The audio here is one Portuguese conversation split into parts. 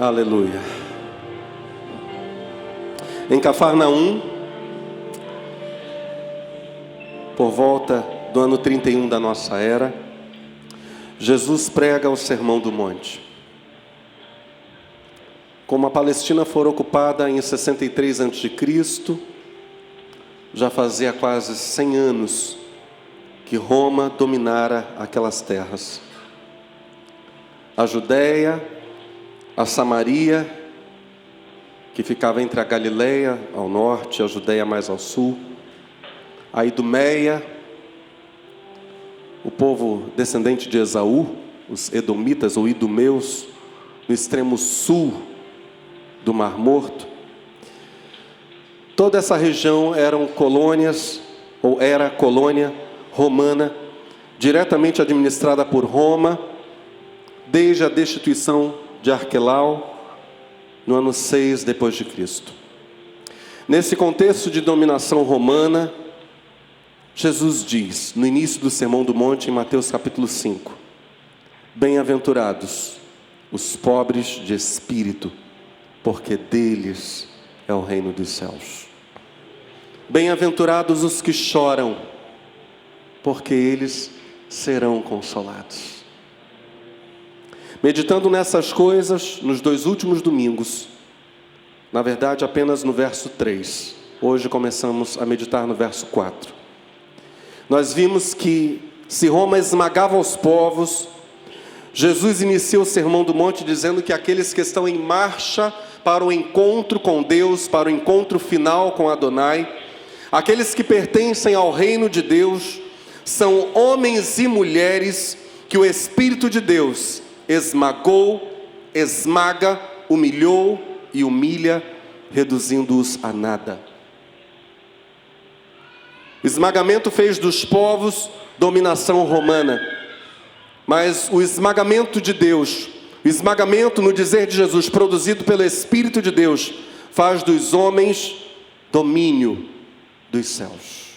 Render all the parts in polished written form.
Aleluia. Em Cafarnaum, por volta do ano 31 da nossa era, Jesus prega o Sermão do Monte. Como a Palestina fora ocupada em 63 a.C., já fazia quase 100 anos que Roma dominara aquelas terras. A Judéia, a Samaria, que ficava entre a Galileia ao norte e a Judéia mais ao sul, a Idumeia, o povo descendente de Esaú, os edomitas ou idumeus, no extremo sul do Mar Morto. Toda essa região eram colônias, ou era colônia romana, diretamente administrada por Roma, desde a destituição de Arquelau, no ano 6 depois de Cristo. Nesse contexto de dominação romana, Jesus diz, no início do Sermão do Monte, em Mateus capítulo 5, bem-aventurados os pobres de espírito, porque deles é o reino dos céus. Bem-aventurados os que choram, porque eles serão consolados. Meditando nessas coisas, nos 2 últimos domingos, na verdade apenas no verso 3, hoje começamos a meditar no verso 4. Nós vimos que se Roma esmagava os povos, Jesus inicia o Sermão do Monte dizendo que aqueles que estão em marcha para o encontro com Deus, para o encontro final com Adonai, aqueles que pertencem ao reino de Deus, são homens e mulheres que o Espírito de Deus esmagou, esmaga, humilhou e humilha, reduzindo-os a nada. O esmagamento fez dos povos dominação romana, mas o esmagamento de Deus, o esmagamento no dizer de Jesus, produzido pelo Espírito de Deus, faz dos homens domínio dos céus.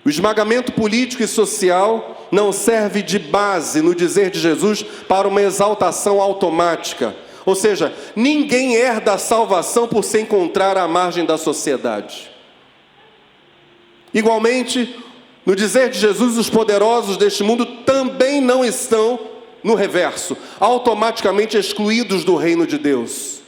O esmagamento político e social não serve de base, no dizer de Jesus, para uma exaltação automática. Ou seja, ninguém herda a salvação por se encontrar à margem da sociedade. Igualmente, no dizer de Jesus, os poderosos deste mundo também não estão no reverso, automaticamente excluídos do reino de Deus.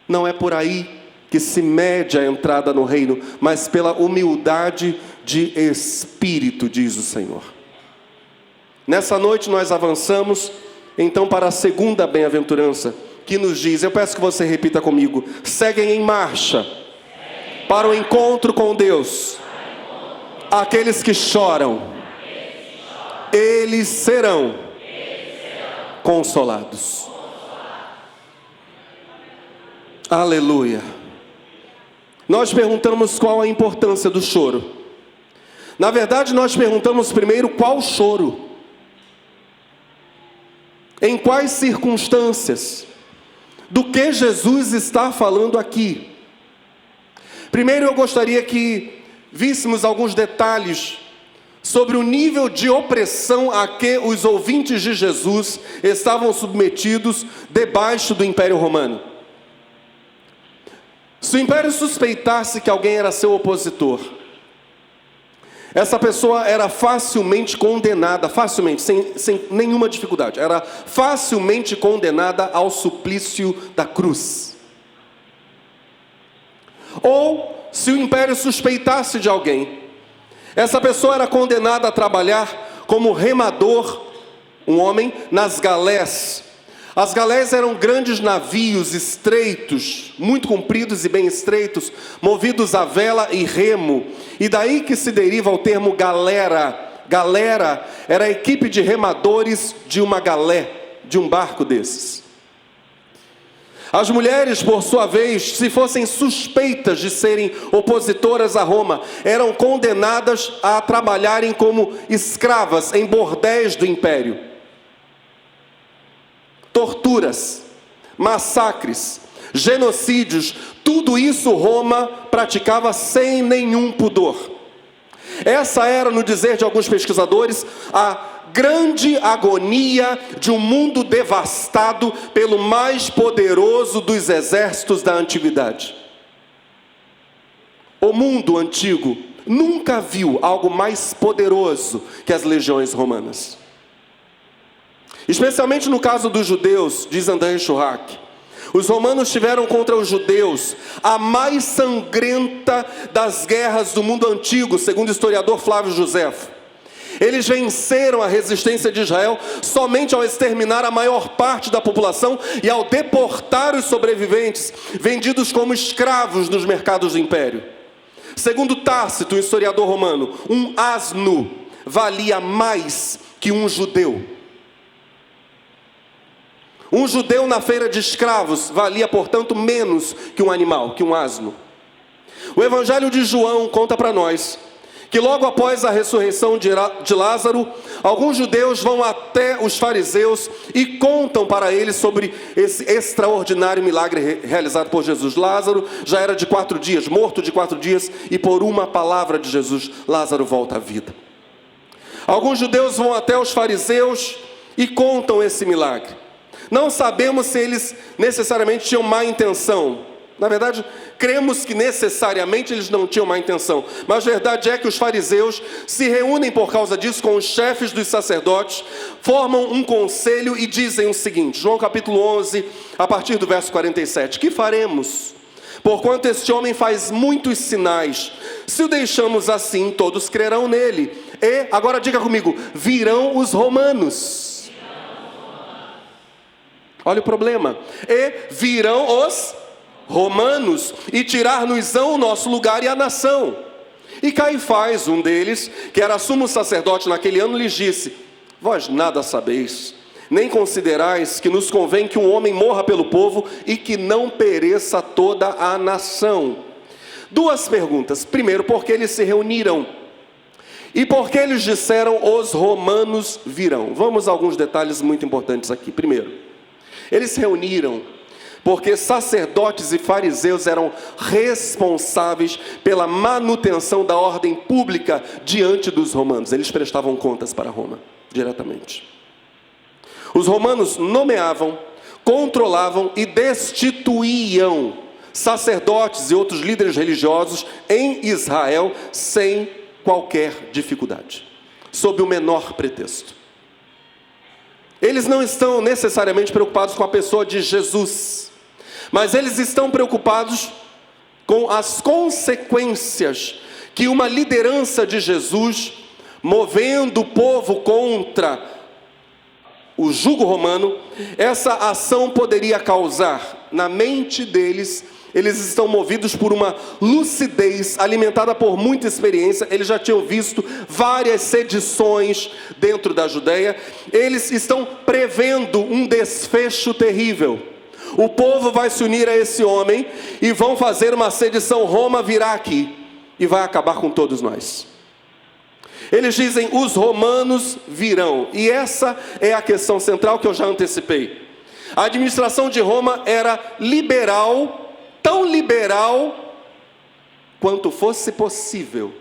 Não é por aí que se mede a entrada no reino, mas pela humildade de espírito, diz o Senhor. Nessa noite nós avançamos, então, para a segunda bem-aventurança, que nos diz, eu peço que você repita comigo, seguem em marcha, para o encontro com Deus, aqueles que choram, eles serão consolados. Aleluia. Nós perguntamos qual a importância do choro. Na verdade, nós perguntamos primeiro qual choro. Em quais circunstâncias? Do que Jesus está falando aqui? Primeiro eu gostaria que víssemos alguns detalhes sobre o nível de opressão a que os ouvintes de Jesus estavam submetidos debaixo do Império Romano. Se o Império suspeitasse que alguém era seu opositor, essa pessoa era facilmente condenada, sem nenhuma dificuldade, era facilmente condenada ao suplício da cruz. Ou, se o Império suspeitasse de alguém, essa pessoa era condenada a trabalhar como remador, um homem, nas galés. As galés eram grandes navios estreitos, muito compridos e bem estreitos, movidos a vela e remo. E daí que se deriva o termo galera. Galera era a equipe de remadores de uma galé, de um barco desses. As mulheres, por sua vez, se fossem suspeitas de serem opositoras a Roma, eram condenadas a trabalharem como escravas em bordéis do império. Torturas, massacres, genocídios, tudo isso Roma praticava sem nenhum pudor. Essa era, no dizer de alguns pesquisadores, a grande agonia de um mundo devastado pelo mais poderoso dos exércitos da antiguidade. O mundo antigo nunca viu algo mais poderoso que as legiões romanas. Especialmente no caso dos judeus, diz André Schurach, os romanos tiveram contra os judeus a mais sangrenta das guerras do mundo antigo, segundo o historiador Flávio Josefo. Eles venceram a resistência de Israel somente ao exterminar a maior parte da população e ao deportar os sobreviventes, vendidos como escravos nos mercados do império. Segundo Tácito, um historiador romano, um asno valia mais que um judeu. Um judeu na feira de escravos valia, portanto, menos que um animal, que um asno. O Evangelho de João conta para nós que logo após a ressurreição de Lázaro, alguns judeus vão até os fariseus e contam para eles sobre esse extraordinário milagre realizado por Jesus. Lázaro já era de 4 dias, morto de 4 dias, e por uma palavra de Jesus, Lázaro volta à vida. Alguns judeus vão até os fariseus e contam esse milagre. Não sabemos se eles necessariamente tinham má intenção. Na verdade, cremos que necessariamente eles não tinham má intenção. Mas a verdade é que os fariseus se reúnem por causa disso com os chefes dos sacerdotes, formam um conselho e dizem o seguinte, João capítulo 11, a partir do verso 47. Que faremos? Porquanto este homem faz muitos sinais. Se o deixamos assim, todos crerão nele. E, agora diga comigo, virão os romanos. Olha o problema. E virão os romanos e tirar-nos-ão o nosso lugar e a nação. E Caifás, um deles, que era sumo sacerdote naquele ano, lhes disse: vós nada sabeis, nem considerais que nos convém que um homem morra pelo povo e que não pereça toda a nação. 2 perguntas. Primeiro, por que eles se reuniram? E por que eles disseram os romanos virão? Vamos a alguns detalhes muito importantes aqui. Primeiro, eles se reuniram porque sacerdotes e fariseus eram responsáveis pela manutenção da ordem pública diante dos romanos. Eles prestavam contas para Roma, diretamente. Os romanos nomeavam, controlavam e destituíam sacerdotes e outros líderes religiosos em Israel sem qualquer dificuldade, sob o menor pretexto. Eles não estão necessariamente preocupados com a pessoa de Jesus, mas eles estão preocupados com as consequências que uma liderança de Jesus, movendo o povo contra o jugo romano, essa ação poderia causar na mente deles. Eles estão movidos por uma lucidez alimentada por muita experiência. Eles já tinham visto várias sedições dentro da Judeia. Eles estão prevendo um desfecho terrível. O povo vai se unir a esse homem e vão fazer uma sedição. Roma virá aqui e vai acabar com todos nós. Eles dizem, os romanos virão. E essa é a questão central que eu já antecipei. A administração de Roma era liberal, tão liberal quanto fosse possível,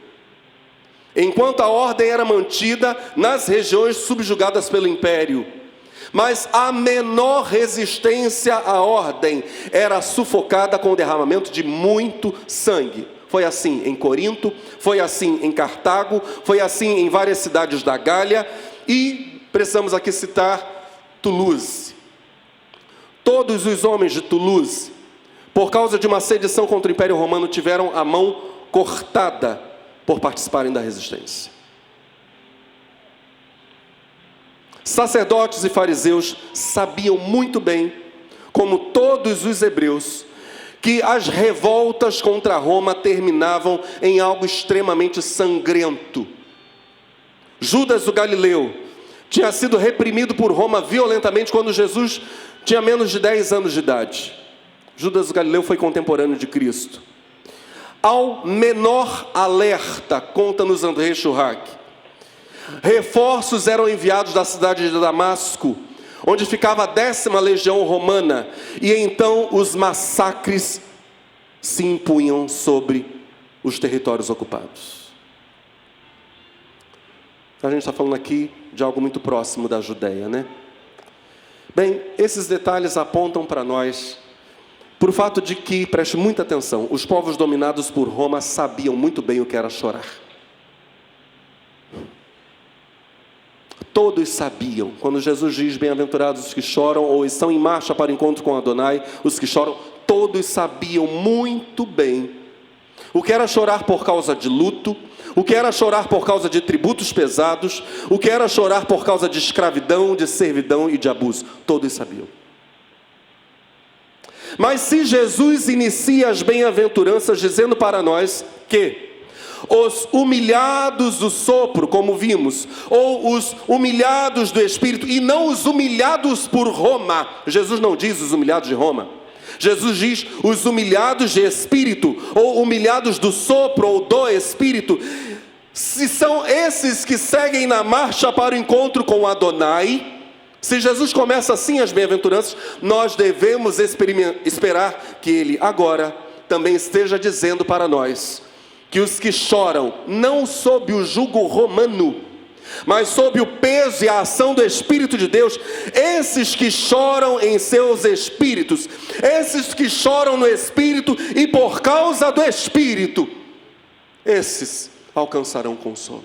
enquanto a ordem era mantida nas regiões subjugadas pelo império. Mas a menor resistência à ordem era sufocada com o derramamento de muito sangue. Foi assim em Corinto, foi assim em Cartago, foi assim em várias cidades da Gália, e precisamos aqui citar Toulouse. Todos os homens de Toulouse, por causa de uma sedição contra o Império Romano, tiveram a mão cortada por participarem da resistência. Sacerdotes e fariseus sabiam muito bem, como todos os hebreus, que as revoltas contra Roma terminavam em algo extremamente sangrento. Judas o Galileu tinha sido reprimido por Roma violentamente quando Jesus tinha menos de 10 anos de idade. Judas o Galileu foi contemporâneo de Cristo. Ao menor alerta, conta-nos André Schurach, reforços eram enviados da cidade de Damasco, onde ficava a 10ª legião romana, e então os massacres se impunham sobre os territórios ocupados. A gente está falando aqui de algo muito próximo da Judéia, né? Bem, esses detalhes apontam para nós, por fato de que, preste muita atenção, os povos dominados por Roma sabiam muito bem o que era chorar. Todos sabiam. Quando Jesus diz, bem-aventurados os que choram, ou estão em marcha para o encontro com Adonai, os que choram, todos sabiam muito bem o que era chorar por causa de luto, o que era chorar por causa de tributos pesados, o que era chorar por causa de escravidão, de servidão e de abuso. Todos sabiam. Mas se Jesus inicia as bem-aventuranças dizendo para nós que os humilhados do sopro, como vimos, ou os humilhados do Espírito, e não os humilhados por Roma, Jesus não diz os humilhados de Roma, Jesus diz os humilhados de Espírito, ou humilhados do sopro, ou do Espírito, se são esses que seguem na marcha para o encontro com Adonai. Se Jesus começa assim as bem-aventuranças, nós devemos esperar que Ele agora também esteja dizendo para nós que os que choram, não sob o jugo romano, mas sob o peso e a ação do Espírito de Deus, esses que choram em seus espíritos, esses que choram no Espírito e por causa do Espírito, esses alcançarão consolo.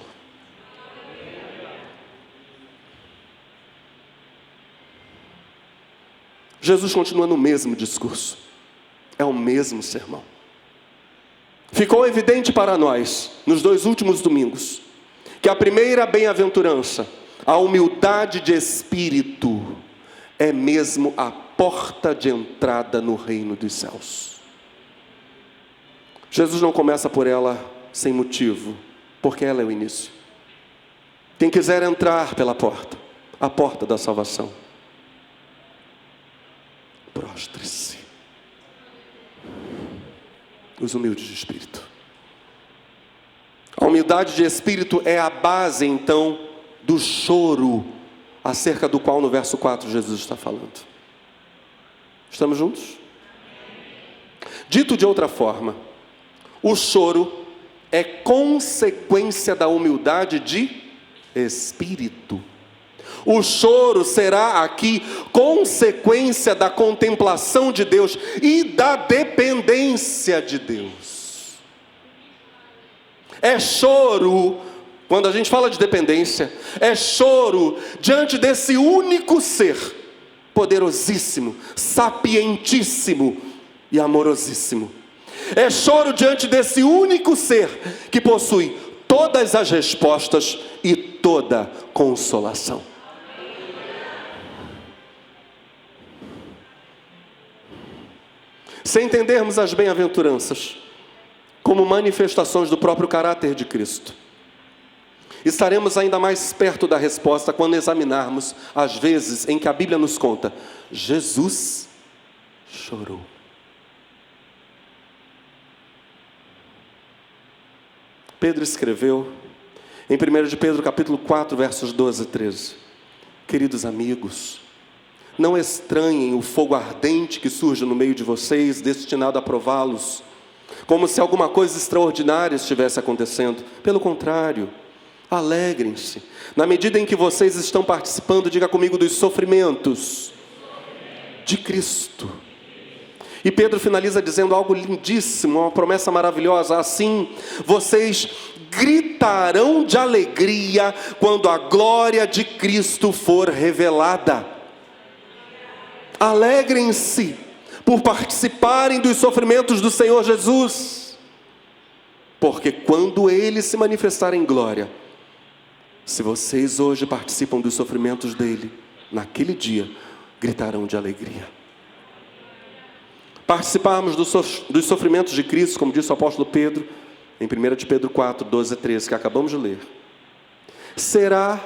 Jesus continua no mesmo discurso, é o mesmo sermão. Ficou evidente para nós, nos 2 últimos domingos, que a primeira bem-aventurança, a humildade de espírito, é mesmo a porta de entrada no reino dos céus. Jesus não começa por ela sem motivo, porque ela é o início. Quem quiser entrar pela porta, a porta da salvação, prostre-se. Os humildes de espírito. A humildade de espírito é a base, então, do choro, acerca do qual no verso 4 Jesus está falando. Estamos juntos? Dito de outra forma, o choro é consequência da humildade de espírito. O choro será aqui consequência da contemplação de Deus e da dependência de Deus. É choro, quando a gente fala de dependência, é choro diante desse único ser, poderosíssimo, sapientíssimo e amorosíssimo. É choro diante desse único ser que possui todas as respostas e toda consolação. Se entendermos as bem-aventuranças como manifestações do próprio caráter de Cristo, estaremos ainda mais perto da resposta quando examinarmos as vezes em que a Bíblia nos conta: Jesus chorou. Pedro escreveu em 1 de Pedro capítulo 4, versos 12 e 13: queridos amigos, não estranhem o fogo ardente que surge no meio de vocês, destinado a prová-los, como se alguma coisa extraordinária estivesse acontecendo. Pelo contrário, alegrem-se, na medida em que vocês estão participando, diga comigo, dos sofrimentos de Cristo. E Pedro finaliza dizendo algo lindíssimo, uma promessa maravilhosa: assim, vocês gritarão de alegria quando a glória de Cristo for revelada. Alegrem-se por participarem dos sofrimentos do Senhor Jesus, porque quando Ele se manifestar em glória, se vocês hoje participam dos sofrimentos dEle, naquele dia gritarão de alegria. Participarmos dos sofrimentos de Cristo, como disse o apóstolo Pedro, em 1 de Pedro 4, 12 e 13, que acabamos de ler, será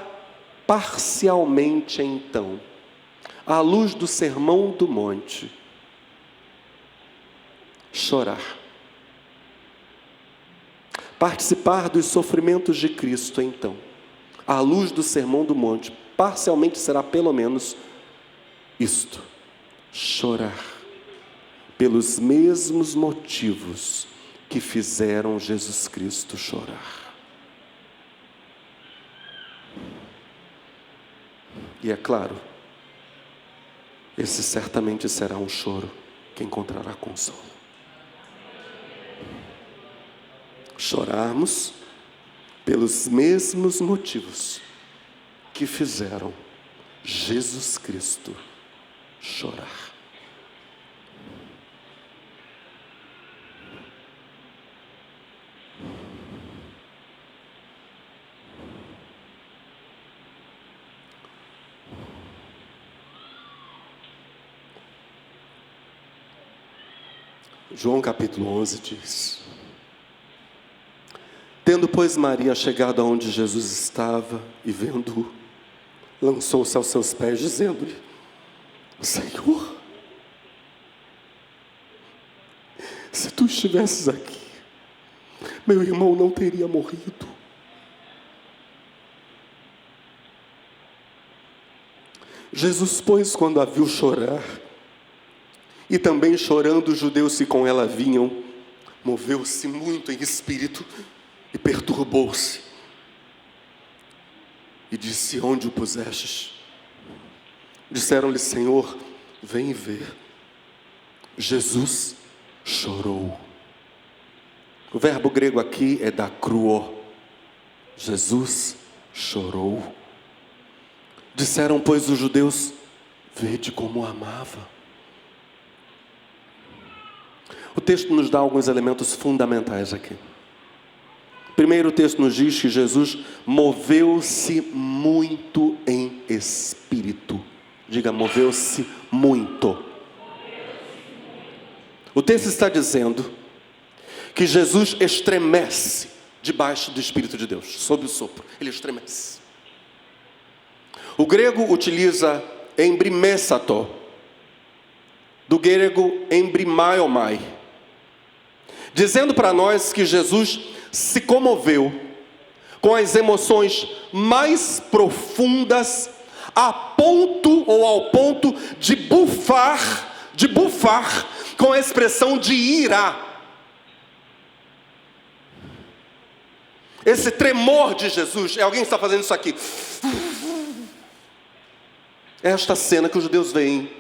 parcialmente então, à luz do sermão do monte, chorar. Participar dos sofrimentos de Cristo, então, à luz do sermão do monte, parcialmente será pelo menos isto: chorar, pelos mesmos motivos que fizeram Jesus Cristo chorar. E é claro, esse certamente será um choro que encontrará consolo. Chorarmos pelos mesmos motivos que fizeram Jesus Cristo chorar. João capítulo 11 diz: tendo, pois, Maria chegado aonde Jesus estava e vendo-o, lançou-se aos seus pés, dizendo-lhe: Senhor, se tu estivesses aqui, meu irmão não teria morrido. Jesus, pois, quando a viu chorar, e também chorando os judeus que com ela vinham, moveu-se muito em espírito e perturbou-se. E disse: onde o pusestes? Disseram-lhe: Senhor, vem ver. Jesus chorou. O verbo grego aqui é dakruo. Jesus chorou. Disseram, pois, os judeus: vede como o amava. O texto nos dá alguns elementos fundamentais aqui. Primeiro, o texto nos diz que Jesus moveu-se muito em espírito. Diga, moveu-se muito. O texto está dizendo que Jesus estremece debaixo do Espírito de Deus, sob o sopro. Ele estremece. O grego utiliza embrimessato, do grego embrimaiomai, dizendo para nós que Jesus se comoveu com as emoções mais profundas ao ponto de bufar com a expressão de ira. Esse tremor de Jesus, alguém está fazendo isso aqui. É esta cena que os judeus veem.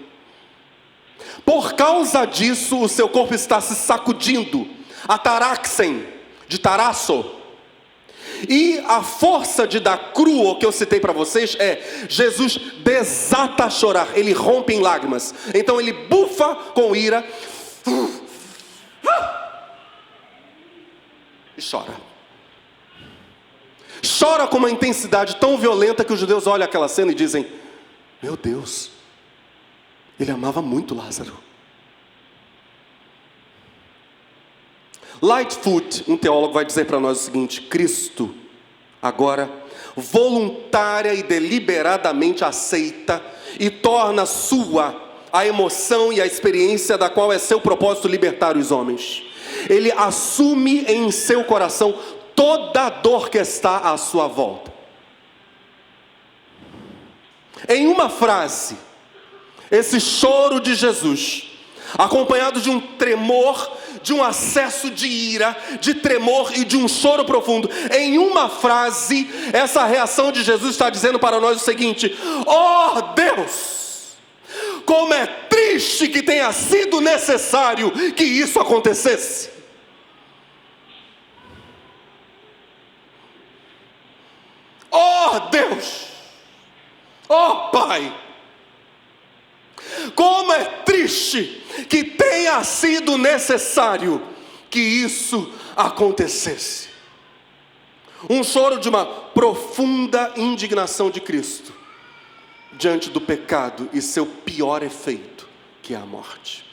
Por causa disso, o seu corpo está se sacudindo. Ataraxen, de tarasso. E a força de dakruo que eu citei para vocês é: Jesus desata a chorar, ele rompe em lágrimas. Então ele bufa com ira e chora. Chora com uma intensidade tão violenta que os judeus olham aquela cena e dizem: meu Deus, ele amava muito Lázaro. Lightfoot, um teólogo, vai dizer para nós o seguinte: Cristo agora voluntária e deliberadamente aceita e torna sua a emoção e a experiência da qual é seu propósito libertar os homens. Ele assume em seu coração toda a dor que está à sua volta. Em uma frase, esse choro de Jesus, acompanhado de um tremor, de um acesso de ira, de tremor e de um choro profundo. Em uma frase, essa reação de Jesus está dizendo para nós o seguinte: oh Deus, como é triste que tenha sido necessário que isso acontecesse. Oh Deus, oh Pai, como é triste que tenha sido necessário que isso acontecesse. Um choro de uma profunda indignação de Cristo diante do pecado e seu pior efeito, que é a morte.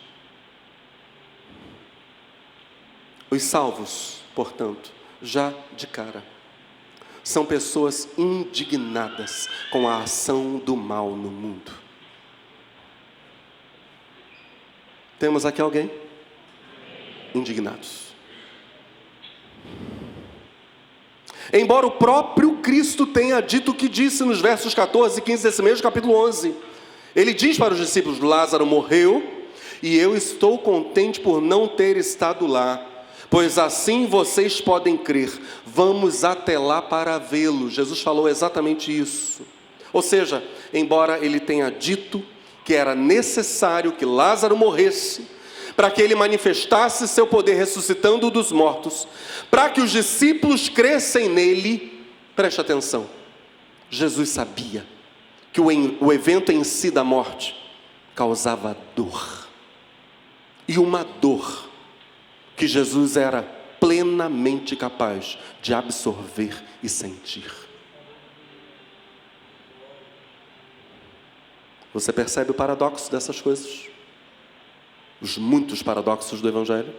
Os salvos, portanto, já de cara, são pessoas indignadas com a ação do mal no mundo. Temos aqui alguém? Indignados. Embora o próprio Cristo tenha dito o que disse nos versos 14 e 15 desse mesmo capítulo 11. Ele diz para os discípulos: Lázaro morreu e eu estou contente por não ter estado lá, pois assim vocês podem crer. Vamos até lá para vê-lo. Jesus falou exatamente isso. Ou seja, embora ele tenha dito que era necessário que Lázaro morresse, para que ele manifestasse seu poder ressuscitando dos mortos, para que os discípulos crescem nele. Preste atenção, Jesus sabia que o evento em si da morte causava dor, e uma dor que Jesus era plenamente capaz de absorver e sentir. Você percebe o paradoxo dessas coisas? Os muitos paradoxos do Evangelho.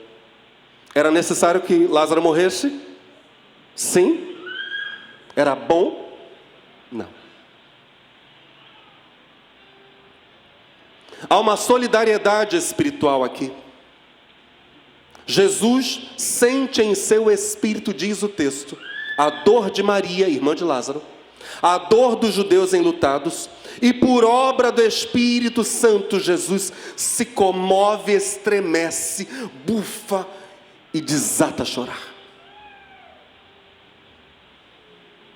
Era necessário que Lázaro morresse? Sim. Era bom? Não. Há uma solidariedade espiritual aqui. Jesus sente em seu espírito, diz o texto, a dor de Maria, irmã de Lázaro, a dor dos judeus enlutados, e por obra do Espírito Santo, Jesus se comove, estremece, bufa e desata a chorar.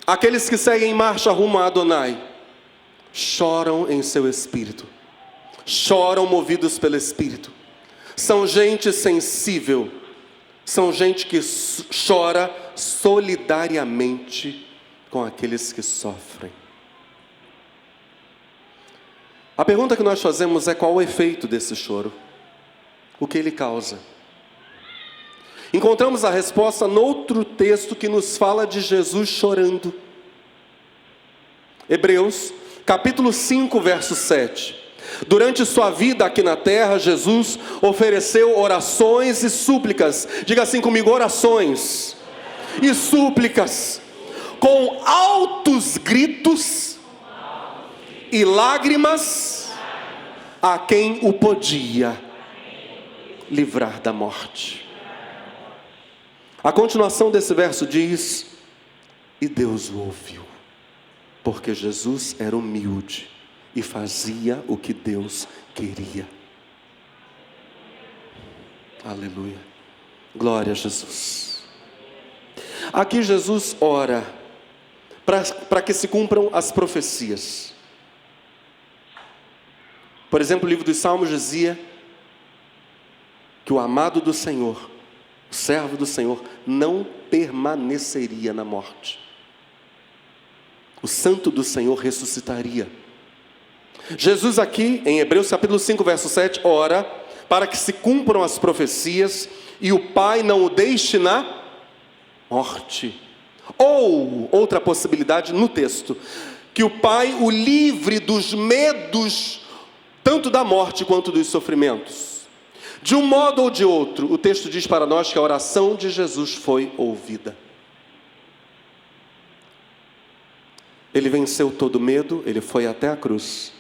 Aqueles que seguem em marcha rumo a Adonai, choram em seu espírito, choram movidos pelo Espírito. São gente sensível, são gente que chora solidariamente com aqueles que sofrem. A pergunta que nós fazemos é: qual o efeito desse choro? O que ele causa? Encontramos a resposta noutro texto que nos fala de Jesus chorando. Hebreus, capítulo 5, verso 7. Durante sua vida aqui na terra, Jesus ofereceu orações e súplicas. Diga assim comigo: orações e súplicas, com altos gritos e lágrimas, a quem o podia livrar da morte. A continuação desse verso diz: e Deus o ouviu, porque Jesus era humilde e fazia o que Deus queria. Aleluia, glória a Jesus. Aqui Jesus ora para que se cumpram as profecias. Por exemplo, o livro dos Salmos dizia que o amado do Senhor, o servo do Senhor, não permaneceria na morte. O santo do Senhor ressuscitaria. Jesus aqui, em Hebreus capítulo 5, verso 7, ora para que se cumpram as profecias e o Pai não o deixe na morte. Ou, outra possibilidade no texto, que o Pai o livre dos medos, tanto da morte quanto dos sofrimentos. De um modo ou de outro, o texto diz para nós que a oração de Jesus foi ouvida. Ele venceu todo medo, ele foi até a cruz.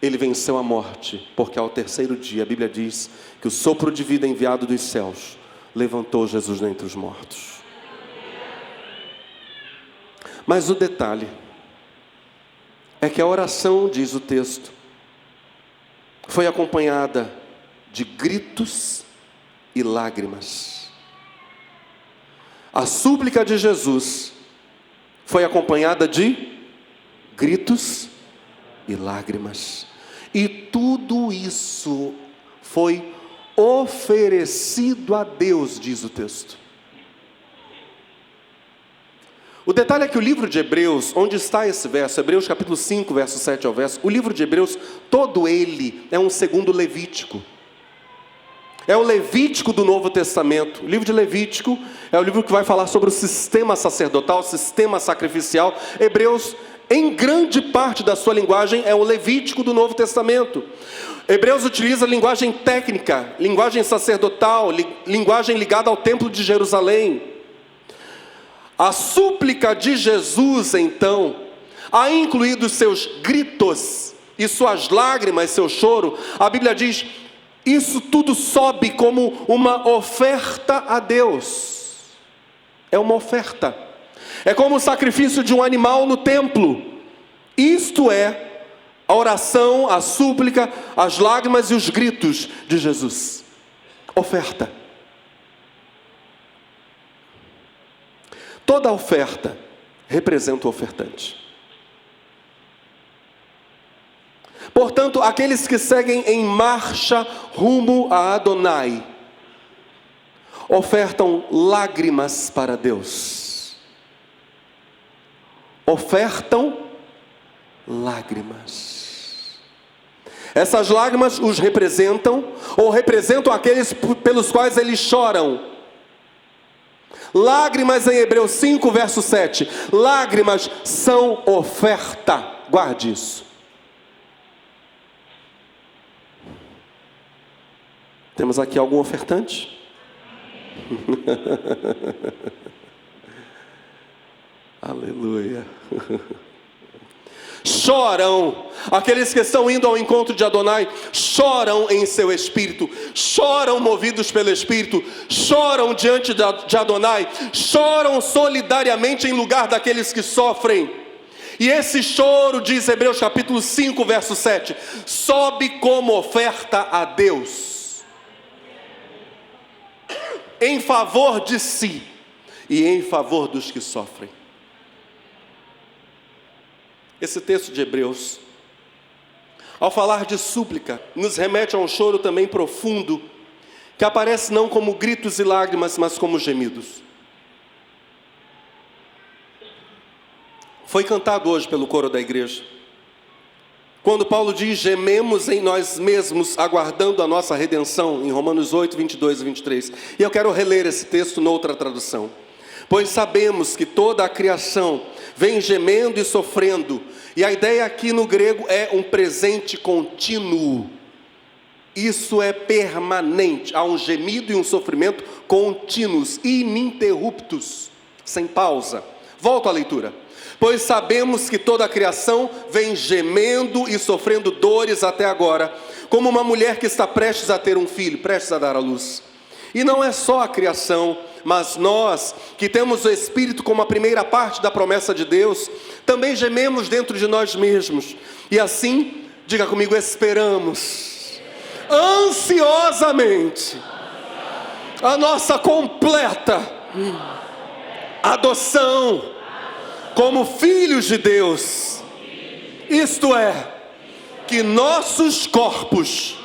Ele venceu a morte, porque ao terceiro dia, a Bíblia diz que o sopro de vida enviado dos céus levantou Jesus dentre os mortos. Mas o detalhe é que a oração, diz o texto, foi acompanhada de gritos e lágrimas. A súplica de Jesus foi acompanhada de gritos e lágrimas. E tudo isso foi oferecido a Deus, diz o texto. O detalhe é que o livro de Hebreus, onde está esse verso, Hebreus capítulo 5, verso 7 ao verso, o livro de Hebreus, todo ele é um segundo Levítico. É o Levítico do Novo Testamento. O livro de Levítico é o livro que vai falar sobre o sistema sacerdotal, o sistema sacrificial. Hebreus, em grande parte da sua linguagem, é o Levítico do Novo Testamento. Hebreus utiliza linguagem técnica, linguagem sacerdotal, linguagem ligada ao templo de Jerusalém. A súplica de Jesus, então, a incluído seus gritos e suas lágrimas, seu choro, a Bíblia diz: isso tudo sobe como uma oferta a Deus. É uma oferta. É como o sacrifício de um animal no templo. Isto é a oração, a súplica, as lágrimas e os gritos de Jesus. Oferta. Toda oferta representa o ofertante. Portanto, aqueles que seguem em marcha rumo a Adonai, ofertam lágrimas para Deus. Ofertam lágrimas. Essas lágrimas os representam, ou representam aqueles pelos quais eles choram. Lágrimas em Hebreus 5, verso 7. Lágrimas são oferta. Guarde isso. Temos aqui algum ofertante? Aleluia. Choram, aqueles que estão indo ao encontro de Adonai, choram em seu espírito, choram movidos pelo Espírito, choram diante de Adonai, choram solidariamente em lugar daqueles que sofrem. E esse choro, diz Hebreus capítulo 5, verso 7, sobe como oferta a Deus, em favor de si e em favor dos que sofrem. Esse texto de Hebreus, ao falar de súplica, nos remete a um choro também profundo, que aparece não como gritos e lágrimas, mas como gemidos. Foi cantado hoje pelo coro da igreja. Quando Paulo diz, gememos em nós mesmos, aguardando a nossa redenção, em Romanos 8, 22 e 23. E eu quero reler esse texto noutra tradução. Pois sabemos que toda a criação vem gemendo e sofrendo. E a ideia aqui no grego é um presente contínuo. Isso é permanente. Há um gemido e um sofrimento contínuos, ininterruptos, sem pausa. Volto à leitura. Pois sabemos que toda a criação vem gemendo e sofrendo dores até agora, como uma mulher que está prestes a ter um filho, prestes a dar à luz. E não é só a criação, mas nós, que temos o Espírito como a primeira parte da promessa de Deus, também gememos dentro de nós mesmos. E assim, diga comigo, esperamos ansiosamente a nossa completa adoção como filhos de Deus. Isto é, que nossos corpos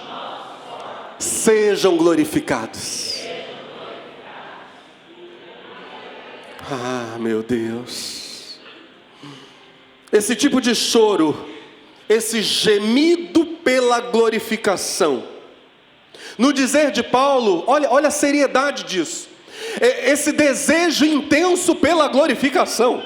sejam glorificados. Ah, meu Deus. Esse tipo de choro, esse gemido pela glorificação. No dizer de Paulo, olha a seriedade disso. Esse desejo intenso pela glorificação.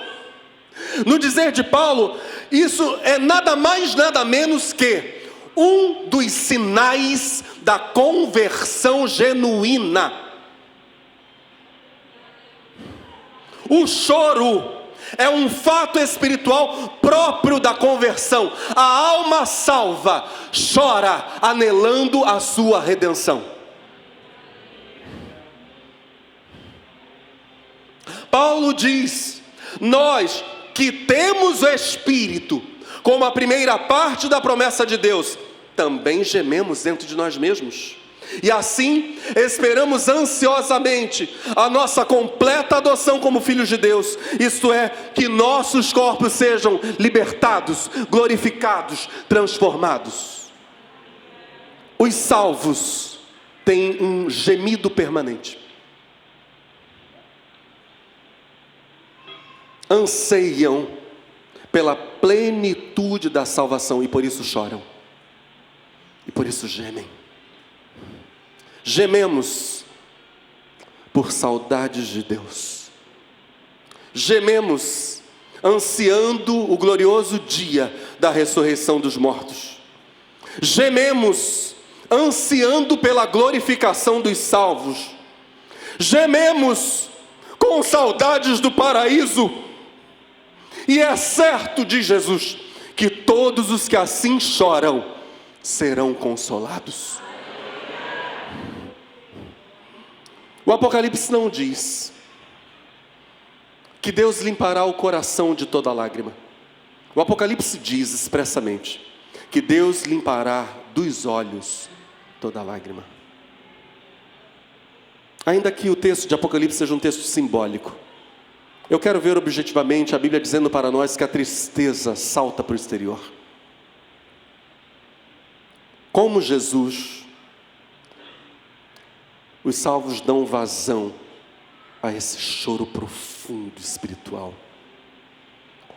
No dizer de Paulo, isso é nada mais, nada menos que um dos sinais da conversão genuína. O choro é um fato espiritual próprio da conversão. A alma salva chora anelando a sua redenção. Paulo diz, nós que temos o Espírito como a primeira parte da promessa de Deus, também gememos dentro de nós mesmos. E assim, esperamos ansiosamente a nossa completa adoção como filhos de Deus. Isto é, que nossos corpos sejam libertados, glorificados, transformados. Os salvos têm um gemido permanente. Anseiam pela plenitude da salvação e por isso choram. E por isso gemem. Gememos por saudades de Deus. Gememos ansiando o glorioso dia da ressurreição dos mortos. Gememos ansiando pela glorificação dos salvos. Gememos com saudades do paraíso. E é certo, diz Jesus, que todos os que assim choram serão consolados. O Apocalipse não diz que Deus limpará o coração de toda lágrima. O Apocalipse diz expressamente que Deus limpará dos olhos toda lágrima. Ainda que o texto de Apocalipse seja um texto simbólico, eu quero ver objetivamente a Bíblia dizendo para nós que a tristeza salta para o exterior. Como Jesus, os salvos dão vazão a esse choro profundo espiritual,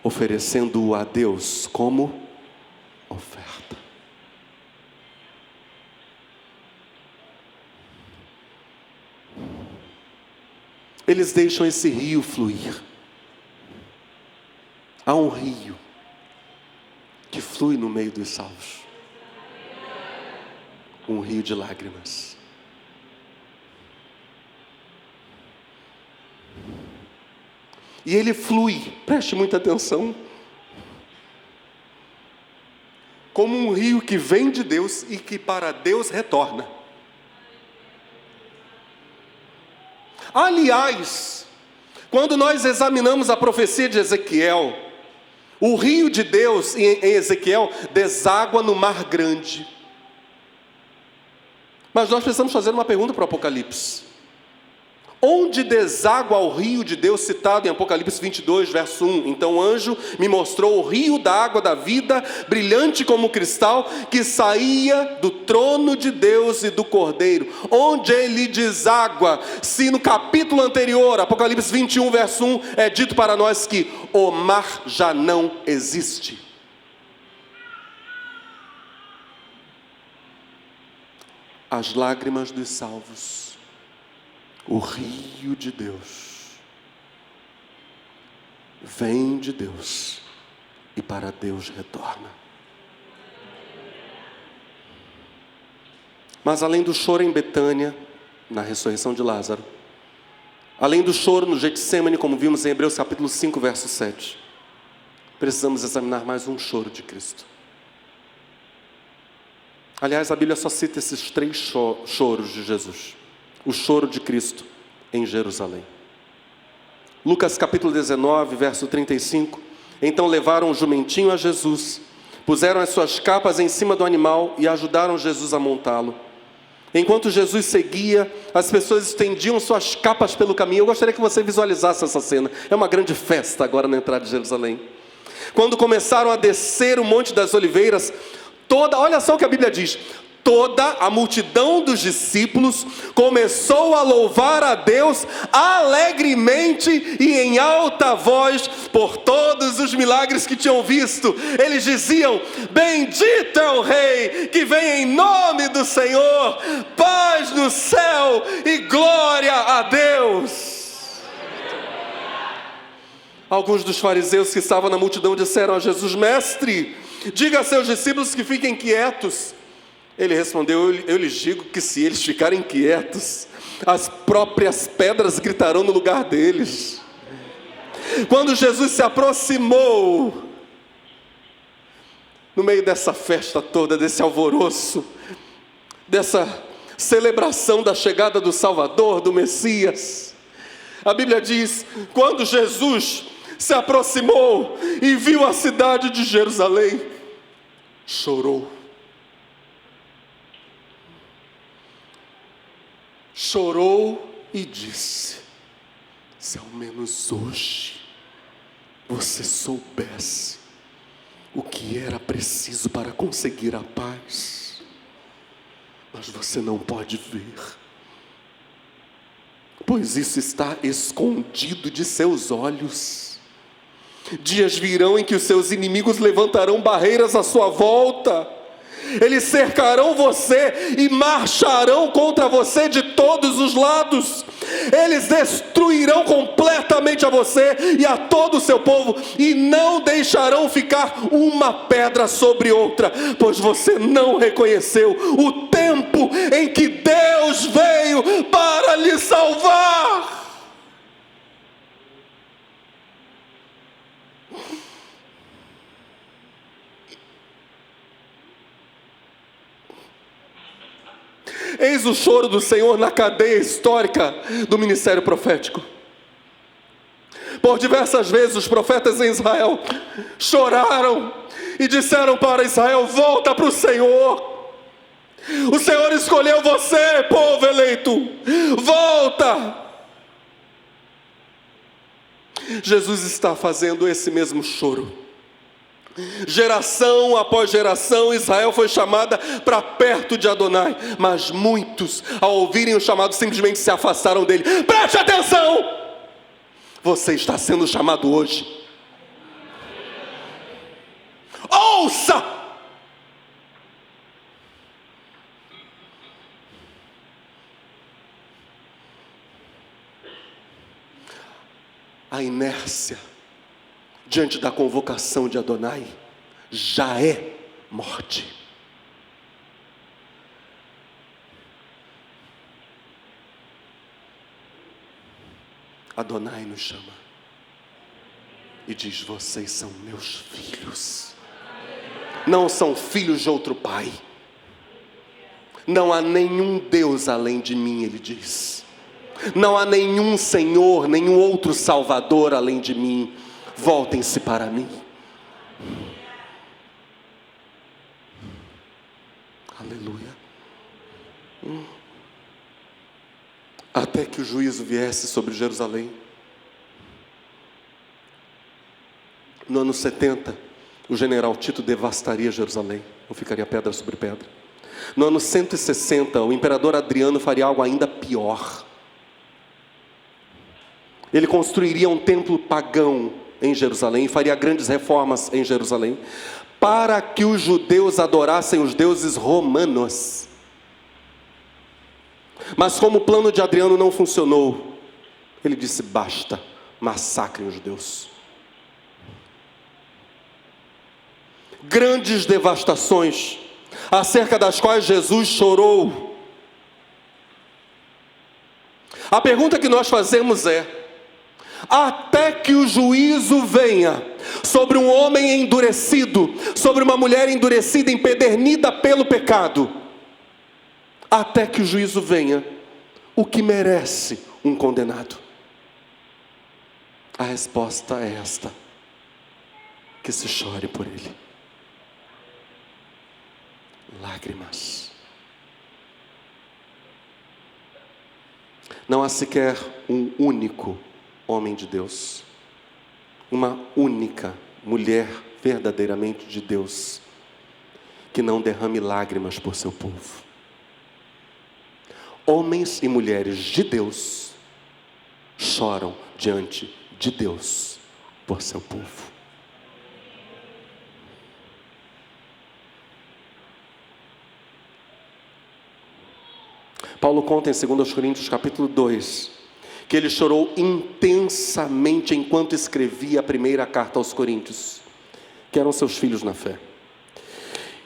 oferecendo-o a Deus como oferta. Eles deixam esse rio fluir. Há um rio que flui no meio dos salvos. Um rio de lágrimas. E ele flui, preste muita atenção, como um rio que vem de Deus e que para Deus retorna. Aliás, quando nós examinamos a profecia de Ezequiel, o rio de Deus em Ezequiel deságua no Mar Grande. Mas nós precisamos fazer uma pergunta para o Apocalipse. Onde deságua o rio de Deus citado em Apocalipse 22, verso 1? Então o anjo me mostrou o rio da água da vida, brilhante como cristal, que saía do trono de Deus e do Cordeiro. Onde ele deságua? Se no capítulo anterior, Apocalipse 21, verso 1, é dito para nós que o mar já não existe. As lágrimas dos salvos, o rio de Deus, vem de Deus e para Deus retorna. Mas além do choro em Betânia, na ressurreição de Lázaro, além do choro no Getsêmani, como vimos em Hebreus capítulo 5, verso 7, precisamos examinar mais um choro de Cristo. Aliás, a Bíblia só cita esses 3 choros de Jesus. O choro de Cristo em Jerusalém. Lucas capítulo 19, verso 35. Então levaram o jumentinho a Jesus, puseram as suas capas em cima do animal e ajudaram Jesus a montá-lo. Enquanto Jesus seguia, as pessoas estendiam suas capas pelo caminho. Eu gostaria que você visualizasse essa cena. É uma grande festa agora na entrada de Jerusalém. Quando começaram a descer o Monte das Oliveiras, olha só o que a Bíblia diz: toda a multidão dos discípulos começou a louvar a Deus alegremente e em alta voz por todos os milagres que tinham visto. Eles diziam: bendito é o Rei que vem em nome do Senhor, paz no céu e glória a Deus. Alguns dos fariseus que estavam na multidão disseram a Jesus: mestre, diga a seus discípulos que fiquem quietos. Ele respondeu: eu lhes digo que se eles ficarem quietos, as próprias pedras gritarão no lugar deles. Quando Jesus se aproximou, no meio dessa festa toda, desse alvoroço, dessa celebração da chegada do Salvador, do Messias, a Bíblia diz: quando Jesus se aproximou e viu a cidade de Jerusalém, chorou. Chorou e disse: se ao menos hoje você soubesse o que era preciso para conseguir a paz, mas você não pode ver, pois isso está escondido de seus olhos. Dias virão em que os seus inimigos levantarão barreiras à sua volta. Eles cercarão você e marcharão contra você de todos os lados. Eles destruirão completamente a você e a todo o seu povo, e não deixarão ficar uma pedra sobre outra, pois você não reconheceu o tempo em que Deus veio para lhe salvar. Eis o choro do Senhor na cadeia histórica do ministério profético. Por diversas vezes os profetas em Israel choraram e disseram para Israel: volta para o Senhor. O Senhor escolheu você, povo eleito. Volta. Jesus está fazendo esse mesmo choro Geração após geração, Israel foi chamada para perto de Adonai, mas muitos, ao ouvirem o chamado, simplesmente se afastaram dele. Preste atenção! Você está sendo chamado hoje. Ouça! A inércia diante da convocação de Adonai já é morte. Adonai nos chama e diz: vocês são meus filhos. Não são filhos de outro pai. Não há nenhum Deus além de mim, ele diz. Não há nenhum Senhor, nenhum outro Salvador além de mim. Voltem-se para mim. Aleluia. Até que o juízo viesse sobre Jerusalém. No ano 70, o general Tito devastaria Jerusalém. Não ficaria pedra sobre pedra. No ano 160, o imperador Adriano faria algo ainda pior. Ele construiria um templo pagão em Jerusalém, faria grandes reformas em Jerusalém, para que os judeus adorassem os deuses romanos. Mas como o plano de Adriano não funcionou, ele disse: basta, massacrem os judeus. Grandes devastações, acerca das quais Jesus chorou. A pergunta que nós fazemos é: até que o juízo venha sobre um homem endurecido, sobre uma mulher endurecida, empedernida pelo pecado, até que o juízo venha, o que merece um condenado? A resposta é esta: que se chore por ele. Lágrimas. Não há sequer um único homem de Deus, uma única mulher verdadeiramente de Deus, que não derrame lágrimas por seu povo. Homens e mulheres de Deus choram diante de Deus por seu povo. Paulo conta em 2 Coríntios capítulo 2, que ele chorou intensamente enquanto escrevia a primeira carta aos Coríntios, que eram seus filhos na fé.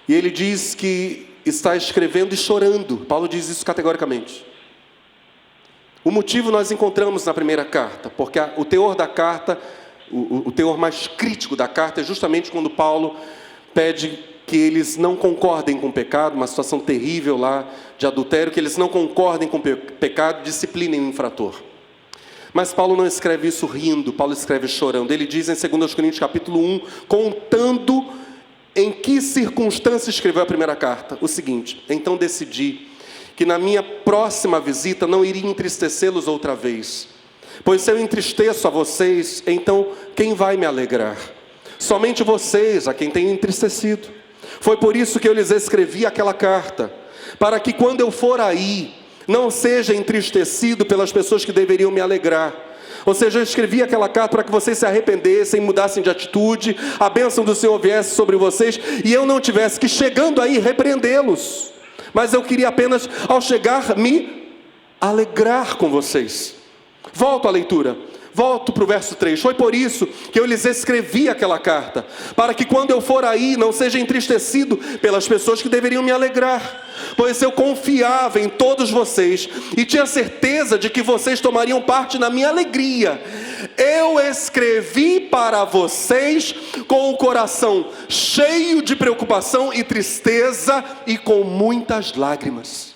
E ele diz que está escrevendo e chorando. Paulo diz isso categoricamente. O motivo nós encontramos na primeira carta, porque o teor da carta, o teor mais crítico da carta é justamente quando Paulo pede que eles não concordem com o pecado, uma situação terrível lá de adultério, que eles não concordem com o pecado, disciplinem o infrator. Mas Paulo não escreve isso rindo, Paulo escreve chorando. Ele diz em 2 Coríntios capítulo 1, contando em que circunstância escreveu a primeira carta, o seguinte: então decidi que na minha próxima visita não iria entristecê-los outra vez, pois se eu entristeço a vocês, então quem vai me alegrar? Somente vocês, a quem tenho entristecido. Foi por isso que eu lhes escrevi aquela carta, para que quando eu for aí, não seja entristecido pelas pessoas que deveriam me alegrar. Ou seja, eu escrevi aquela carta para que vocês se arrependessem, mudassem de atitude, a bênção do Senhor viesse sobre vocês, e eu não tivesse que, chegando aí, repreendê-los. Mas eu queria apenas, ao chegar, me alegrar com vocês. Volto à leitura. Volto para o verso 3. Foi por isso que eu lhes escrevi aquela carta, para que quando eu for aí, não seja entristecido pelas pessoas que deveriam me alegrar, pois eu confiava em todos vocês, e tinha certeza de que vocês tomariam parte na minha alegria. Eu escrevi para vocês com o coração cheio de preocupação e tristeza, e com muitas lágrimas.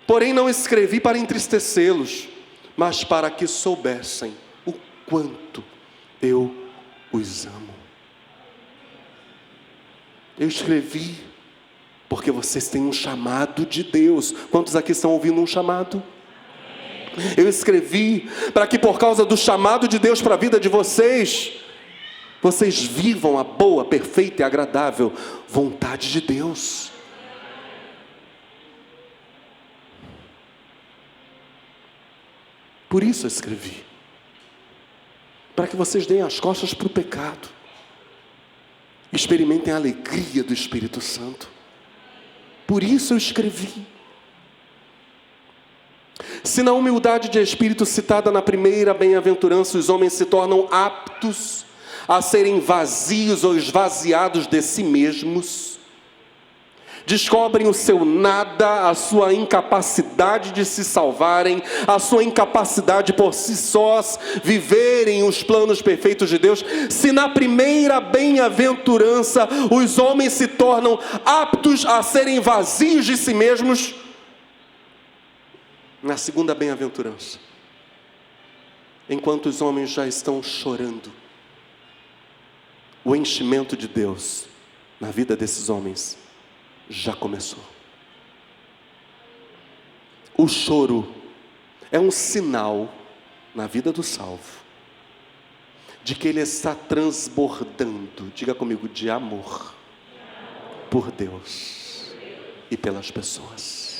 Porém não escrevi para entristecê-los, mas para que soubessem o quanto eu os amo. Eu escrevi porque vocês têm um chamado de Deus. Quantos aqui estão ouvindo um chamado? Eu escrevi para que, por causa do chamado de Deus para a vida de vocês vocês vivam a boa, perfeita e agradável vontade de Deus. Por isso eu escrevi, para que vocês deem as costas para o pecado, experimentem a alegria do Espírito Santo. Por isso eu escrevi. Se na humildade de espírito citada na primeira bem-aventurança os homens se tornam aptos a serem vazios ou esvaziados de si mesmos, descobrem o seu nada, a sua incapacidade de se salvarem, a sua incapacidade por si sós viverem os planos perfeitos de Deus. Se na primeira bem-aventurança os homens se tornam aptos a serem vazios de si mesmos, na segunda bem-aventurança, enquanto os homens já estão chorando, o enchimento de Deus na vida desses homens já começou. O choro é um sinal na vida do salvo de que ele está transbordando, diga comigo, de amor por Deus e pelas pessoas.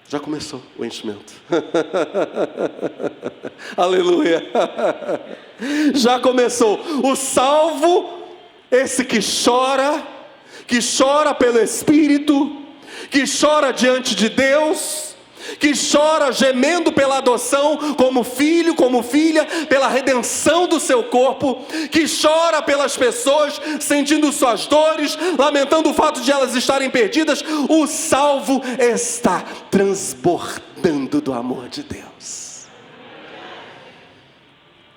Já começou o enchimento. Aleluia. Já começou. O salvo, esse que chora pelo Espírito, que chora diante de Deus, que chora gemendo pela adoção como filho, como filha, pela redenção do seu corpo, que chora pelas pessoas, sentindo suas dores, lamentando o fato de elas estarem perdidas. O salvo está transbordando do amor de Deus.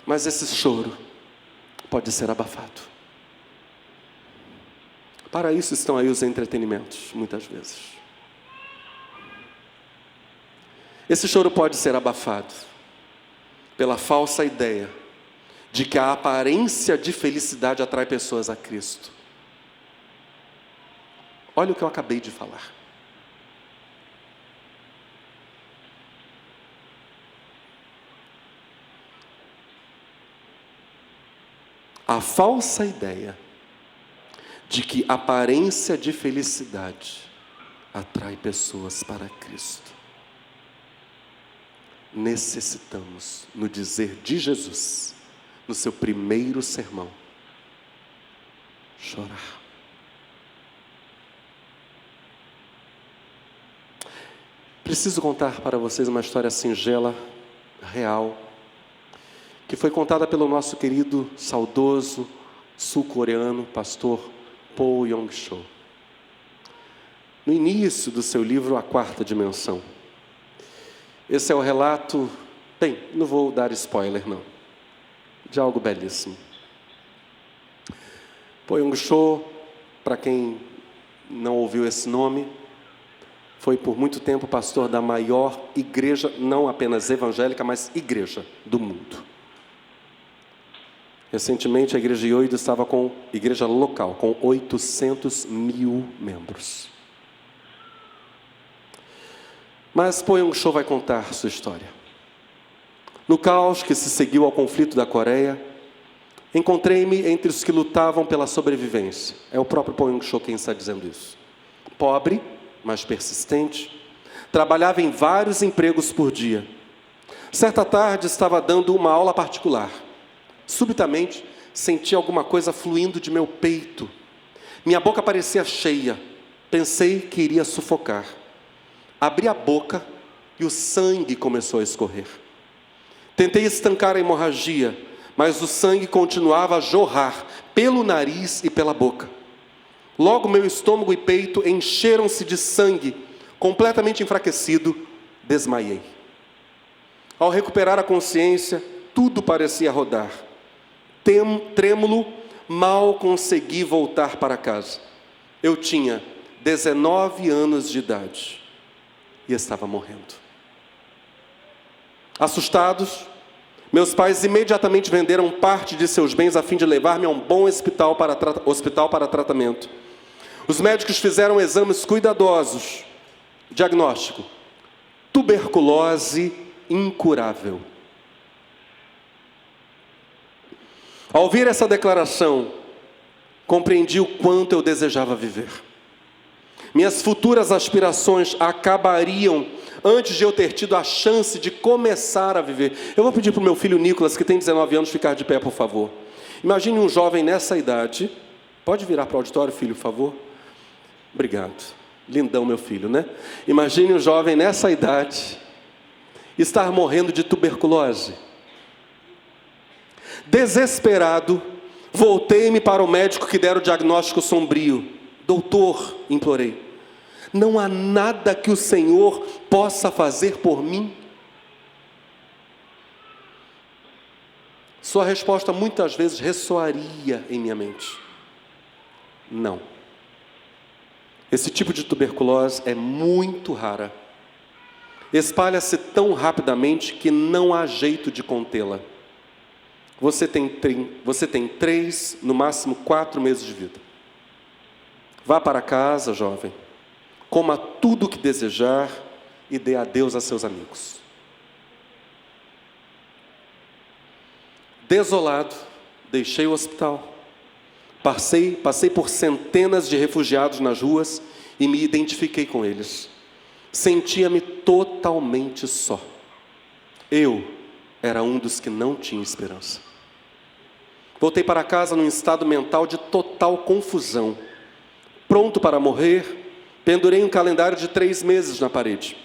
Mas esse choro pode ser abafado. Para isso estão aí os entretenimentos, muitas vezes. Esse choro pode ser abafado pela falsa ideia de que a aparência de felicidade atrai pessoas a Cristo. Olha o que eu acabei de falar. A falsa ideia de que a aparência de felicidade atrai pessoas para Cristo. Necessitamos, no dizer de Jesus, no seu primeiro sermão, chorar. Preciso contar para vocês uma história singela, real, que foi contada pelo nosso querido, saudoso, sul-coreano, pastor Paul Yong-cho. No início do seu livro, A Quarta Dimensão. Esse é o relato, bem, não vou dar spoiler não, de algo belíssimo. Paul Yong-cho, para quem não ouviu esse nome, foi por muito tempo pastor da maior igreja, não apenas evangélica, mas igreja do mundo. Recentemente a igreja de Yoido estava com igreja local, com 800 mil membros. Mas Paul Yong-cho vai contar sua história. No caos que se seguiu ao conflito da Coreia, encontrei-me entre os que lutavam pela sobrevivência. É o próprio Paul Yong-cho quem está dizendo isso. Pobre, mas persistente, trabalhava em vários empregos por dia. Certa tarde estava dando uma aula particular. Subitamente, senti alguma coisa fluindo de meu peito. Minha boca parecia cheia. Pensei que iria sufocar. Abri a boca e o sangue começou a escorrer. Tentei estancar a hemorragia, mas o sangue continuava a jorrar pelo nariz e pela boca. Logo meu estômago e peito encheram-se de sangue. Completamente enfraquecido, desmaiei. Ao recuperar a consciência, tudo parecia rodar. Trêmulo, mal consegui voltar para casa. Eu tinha 19 anos de idade e estava morrendo. Assustados, meus pais imediatamente venderam parte de seus bens a fim de levar-me a um bom hospital para tratamento. Os médicos fizeram exames cuidadosos. Diagnóstico: tuberculose incurável. Ao ouvir essa declaração, compreendi o quanto eu desejava viver. Minhas futuras aspirações acabariam antes de eu ter tido a chance de começar a viver. Eu vou pedir para o meu filho Nicolas, que tem 19 anos, ficar de pé, por favor. Imagine um jovem nessa idade. Pode virar para o auditório, filho, por favor? Obrigado. Lindão, meu filho, né? Imagine um jovem nessa idade estar morrendo de tuberculose. Desesperado, voltei-me para o médico que dera o diagnóstico sombrio. Doutor, implorei, não há nada que o Senhor possa fazer por mim? Sua resposta muitas vezes ressoaria em minha mente. Não. Esse tipo de tuberculose é muito rara. Espalha-se tão rapidamente que não há jeito de contê-la. Você tem 3, no máximo 4 meses de vida. Vá para casa, jovem. Coma tudo o que desejar e dê adeus a seus amigos. Desolado, deixei o hospital. Passei por centenas de refugiados nas ruas e me identifiquei com eles. Sentia-me totalmente só. Eu era um dos que não tinha esperança. Voltei para casa num estado mental de total confusão. Pronto para morrer, pendurei um calendário de 3 meses na parede.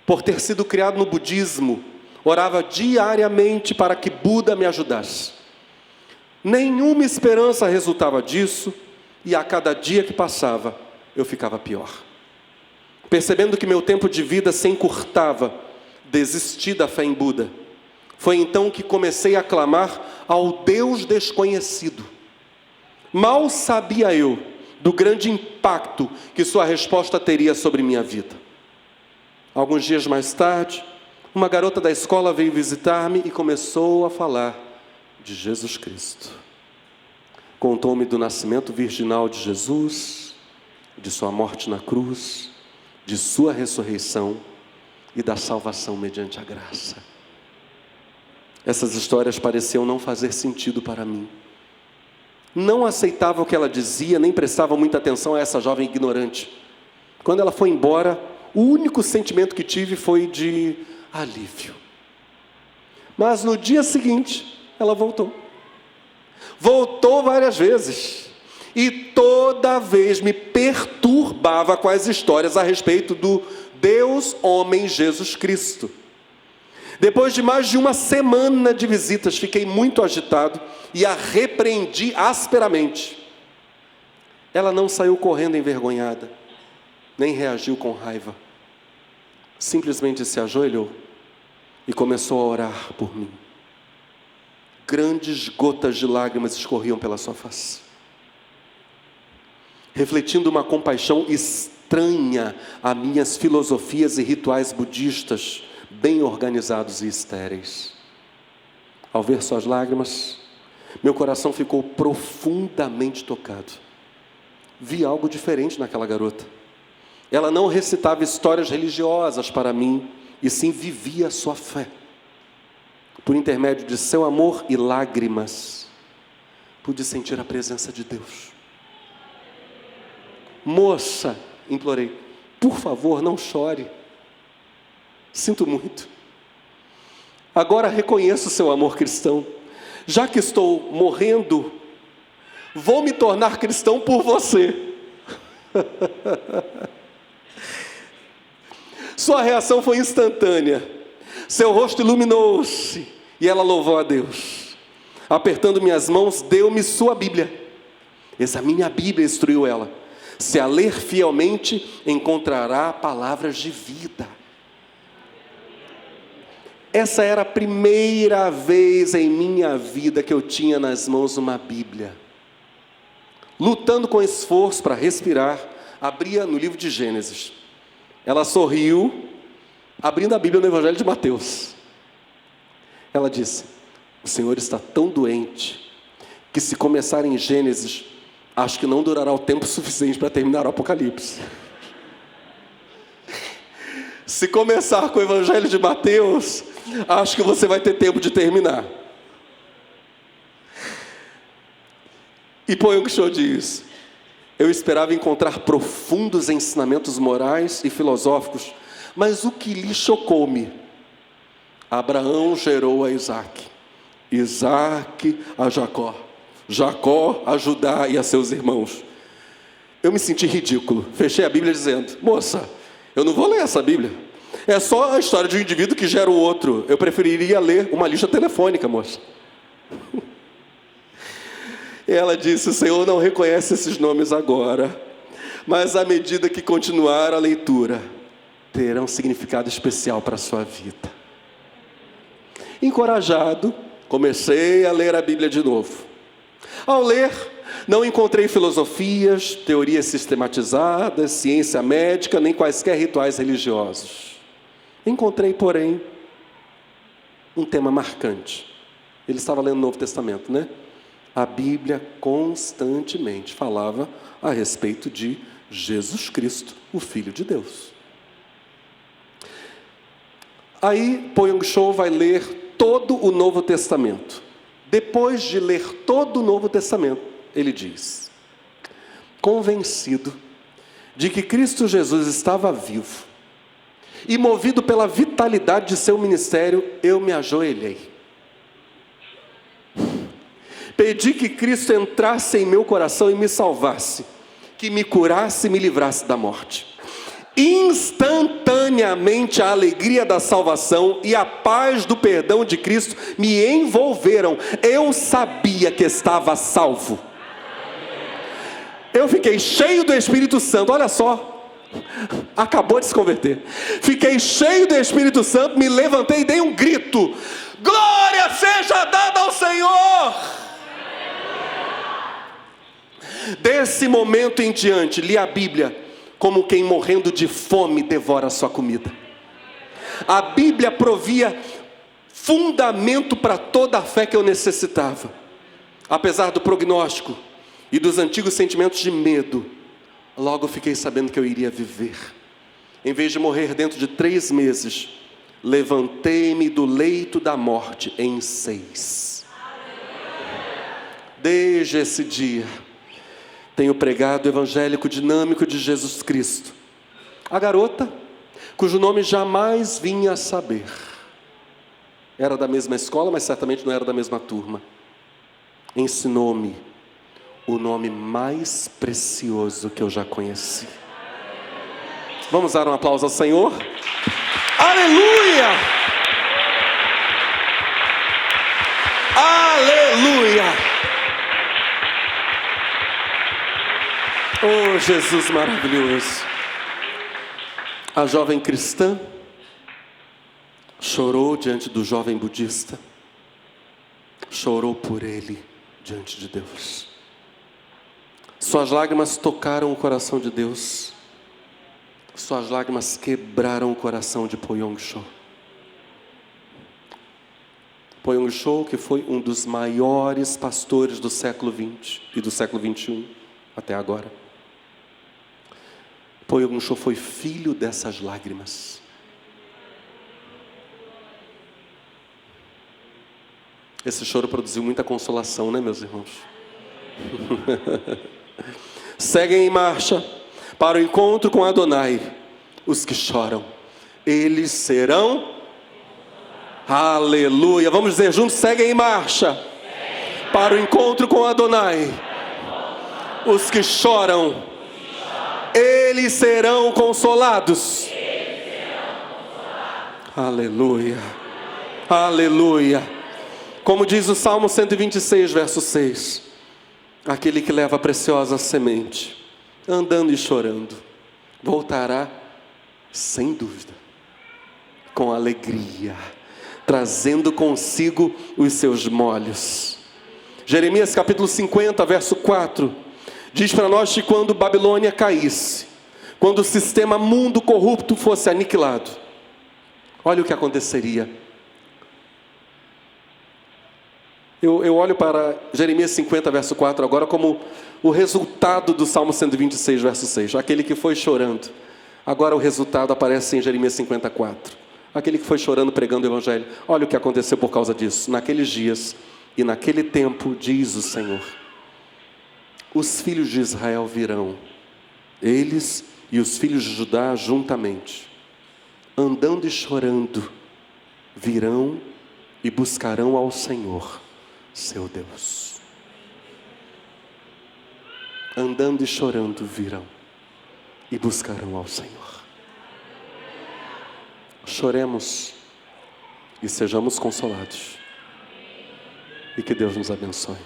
Por ter sido criado no budismo, orava diariamente para que Buda me ajudasse. Nenhuma esperança resultava disso, e a cada dia que passava, eu ficava pior. Percebendo que meu tempo de vida se encurtava, desisti da fé em Buda. Foi então que comecei a clamar ao Deus desconhecido. Mal sabia eu do grande impacto que sua resposta teria sobre minha vida. Alguns dias mais tarde, uma garota da escola veio visitar-me e começou a falar de Jesus Cristo. Contou-me do nascimento virginal de Jesus, de sua morte na cruz, de sua ressurreição e da salvação mediante a graça. Essas histórias pareciam não fazer sentido para mim. Não aceitava o que ela dizia, nem prestava muita atenção a essa jovem ignorante. Quando ela foi embora, o único sentimento que tive foi de alívio. Mas no dia seguinte, ela voltou. Voltou várias vezes. E toda vez me perturbava com as histórias a respeito do Deus homem Jesus Cristo. Depois de mais de uma semana de visitas, fiquei muito agitado e a repreendi asperamente. Ela não saiu correndo envergonhada, nem reagiu com raiva. Simplesmente se ajoelhou e começou a orar por mim. Grandes gotas de lágrimas escorriam pela sua face, refletindo uma compaixão estranha a minhas filosofias e rituais budistas, bem organizados e estéreis. Ao ver suas lágrimas, meu coração ficou profundamente tocado. Vi algo diferente naquela garota. Ela não recitava histórias religiosas para mim, e sim vivia a sua fé. Por intermédio de seu amor e lágrimas, pude sentir a presença de Deus. Moça, implorei, por favor, não chore. Sinto muito. Agora reconheço seu amor cristão. Já que estou morrendo, vou me tornar cristão por você. Sua reação foi instantânea. Seu rosto iluminou-se e ela louvou a Deus. Apertando minhas mãos, deu-me sua Bíblia. Examine a Bíblia, instruiu ela. Se a ler fielmente, encontrará palavras de vida. Essa era a primeira vez em minha vida que eu tinha nas mãos uma Bíblia. Lutando com esforço para respirar, abria no livro de Gênesis. Ela sorriu, abrindo a Bíblia no Evangelho de Mateus. Ela disse: o Senhor está tão doente, que se começar em Gênesis, acho que não durará o tempo suficiente para terminar o Apocalipse. Se começar com o Evangelho de Mateus, acho que você vai ter tempo de terminar. E Poyong Cho diz: eu esperava encontrar profundos ensinamentos morais e filosóficos, mas o que lhe chocou-me: Abraão gerou a Isaac, Isaac a Jacó, Jacó a Judá e a seus irmãos. Eu me senti ridículo, fechei a Bíblia dizendo: moça, eu não vou ler essa Bíblia, é só a história de um indivíduo que gera o outro, eu preferiria ler uma lista telefônica, moça. E ela disse: o Senhor não reconhece esses nomes agora, mas à medida que continuar a leitura, terão significado especial para a sua vida. Encorajado, comecei a ler a Bíblia de novo. Ao ler, não encontrei filosofias, teorias sistematizadas, ciência médica, nem quaisquer rituais religiosos. Encontrei, porém, um tema marcante. Ele estava lendo o Novo Testamento, né? A Bíblia constantemente falava a respeito de Jesus Cristo, o Filho de Deus. Aí Poyong Cho vai ler todo o Novo Testamento. Depois de ler todo o Novo Testamento, ele diz: convencido de que Cristo Jesus estava vivo e movido pela vitalidade de seu ministério, eu me ajoelhei. Pedi que Cristo entrasse em meu coração e me salvasse, que me curasse e me livrasse da morte. Instantaneamente a alegria da salvação e a paz do perdão de Cristo me envolveram. Eu sabia que estava salvo. Eu fiquei cheio do Espírito Santo, olha só, acabou de se converter. Fiquei cheio do Espírito Santo, me levantei e dei um grito: glória seja dada ao Senhor! Desse momento em diante, li a Bíblia como quem morrendo de fome devora a sua comida. A Bíblia provia fundamento para toda a fé que eu necessitava. Apesar do prognóstico e dos antigos sentimentos de medo, logo fiquei sabendo que eu iria viver. Em vez de morrer dentro de 3 meses, levantei-me do leito da morte em 6. Desde esse dia, tenho pregado o evangélico dinâmico de Jesus Cristo. A garota, cujo nome jamais vinha a saber, era da mesma escola, mas certamente não era da mesma turma, ensinou-me o nome mais precioso que eu já conheci. Vamos dar um aplauso ao Senhor? Aleluia! Aleluia! Oh, Jesus maravilhoso! A jovem cristã chorou diante do jovem budista, chorou por ele diante de Deus. Suas lágrimas tocaram o coração de Deus, suas lágrimas quebraram o coração de Poyong Cho. Poyong Cho, que foi um dos maiores pastores do século XX e do século XXI até agora. Poyong Cho foi filho dessas lágrimas. Esse choro produziu muita consolação, né, meus irmãos? Seguem em marcha para o encontro com Adonai os que choram, eles serão... Aleluia! Vamos dizer juntos: seguem em marcha para o encontro com Adonai os que choram, eles serão consolados. Aleluia, aleluia. Como diz o Salmo 126, verso 6: aquele que leva a preciosa semente, andando e chorando, voltará sem dúvida, com alegria, trazendo consigo os seus molhos. Jeremias capítulo 50, verso 4, diz para nós que quando Babilônia caísse, quando o sistema mundo corrupto fosse aniquilado, olha o que aconteceria. Eu olho para Jeremias 50, verso 4 agora como o resultado do Salmo 126, verso 6. Aquele que foi chorando, agora o resultado aparece em Jeremias 54. Aquele que foi chorando pregando o evangelho, olha o que aconteceu por causa disso. Naqueles dias e naquele tempo, diz o Senhor, os filhos de Israel virão, eles e os filhos de Judá juntamente, andando e chorando, virão e buscarão ao Senhor, seu Deus. Andando e chorando virão e buscarão ao Senhor. Choremos e sejamos consolados. E que Deus nos abençoe.